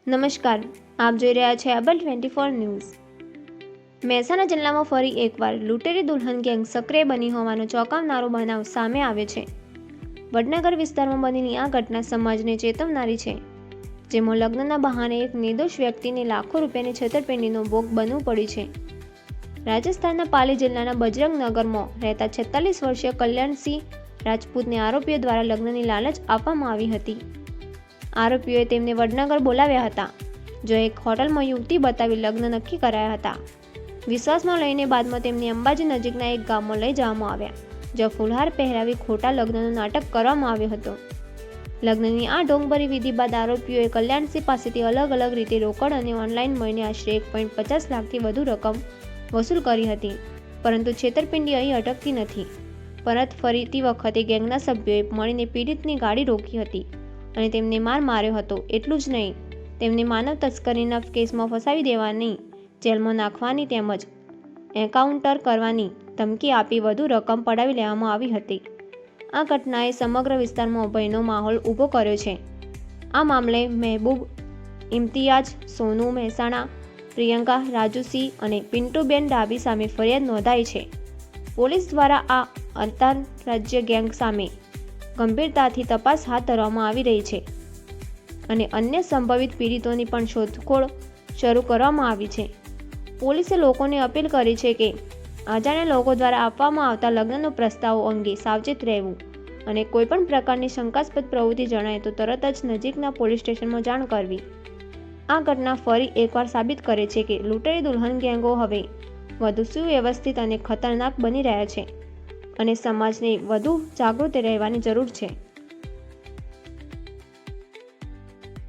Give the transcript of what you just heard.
નમસ્કાર, આપ જોઈ રહ્યા છો ABL 24 ન્યૂઝ। મહેસાણા જિલ્લામાં ફરી એકવાર લૂંટેરી દુલ્હન ગેંગ સક્રિય બની હોવાનો ચોંકાવનારો બનાવ સામે આવ્યો છે। વડનગર વિસ્તારમાં બનેલી આ ઘટના સમાજને ચેતવનારી છે, જેમાં લગ્નના બહાને એક નિર્દોષ વ્યક્તિને લાખો રૂપિયાની છેતરપિંડીનો ભોગ બનવું પડ્યું છે। રાજસ્થાનના પાલી જિલ્લાના બજરંગનગરમાં રહેતા 46 વર્ષીય કલ્યાણસિંહ રાજપૂતને આરોપીઓ દ્વારા લગ્નની લાલચ આપવામાં આવી હતી। આરોપીઓએ તેમને વડનગર બોલાવ્યા હતા, જો એક હોટલમાં યુવતી બતાવી લગ્ન નક્કી કરાયા હતા। વિશ્વાસમાં લઈને બાદમાં તેમને અંબાજી નજીકના એક ગામમાં લઈ જવામાં આવ્યા, જ્યાં ફૂલહાર પહેરાવી ખોટા લગ્નનું નાટક કરવામાં આવ્યું હતું। લગ્નની આ ઢોંગભરી વિધિ બાદ આરોપીઓએ કલ્યાણસિંહ પાસેથી અલગ અલગ રીતે રોકડ અને ઓનલાઈન મળીને આશરે 1.50 લાખથી વધુ રકમ વસૂલ કરી હતી, પરંતુ છેતરપિંડી અહીં અટકતી નથી। પરત ફરીતી વખતે ગેંગના સભ્યોએ મળીને પીડિતની ગાડી રોકી હતી અને તેમને માર્યો હતો। એટલું જ નહીં, તેમને માનવ તસ્કરીના કેસમાં ફસાવી દેવાની, જેલમાં નાખવાની તેમજ એન્કાઉન્ટર કરવાની ધમકી આપી વધુ રકમ પડાવી લેવામાં આવી હતી। આ ઘટનાએ સમગ્ર વિસ્તારમાં ભયનો માહોલ ઊભો કર્યો છે। આ મામલે મહેબૂબ, ઇમ્તિયાઝ, સોનુ મહેસાણા, પ્રિયંકા, રાજુસિંહ અને પિન્ટુબેન ડાબી સામે ફરિયાદ નોંધાઈ છે। પોલીસ દ્વારા આ આંતરરાજ્ય ગેંગ સામે ગંભીરતાથી તપાસ હાથ ધરવામાં આવી રહી છે અને અન્ય સંભવિત પીડિતોની પણ શોધખોળ શરૂ કરવામાં આવી છે। પોલીસે લોકોને અપીલ કરી છે કે અજાણ્યા લોકો દ્વારા આપવામાં આવતા લગ્નના પ્રસ્તાવો અંગે સાવચેત રહેવું અને કોઈપણ પ્રકારની શંકાસ્પદ પ્રવૃત્તિ જણાય તો તરત જ નજીકના પોલીસ સ્ટેશનમાં જાણ કરવી। આ ઘટના ફરી એકવાર સાબિત કરે છે કે લૂંટેરી દુલ્હન ગેંગો હવે વધુ સુવ્યવસ્થિત અને ખતરનાક બની રહ્યા છે અને સમાજને વધુ જાગૃત રહેવાની જરૂર છે।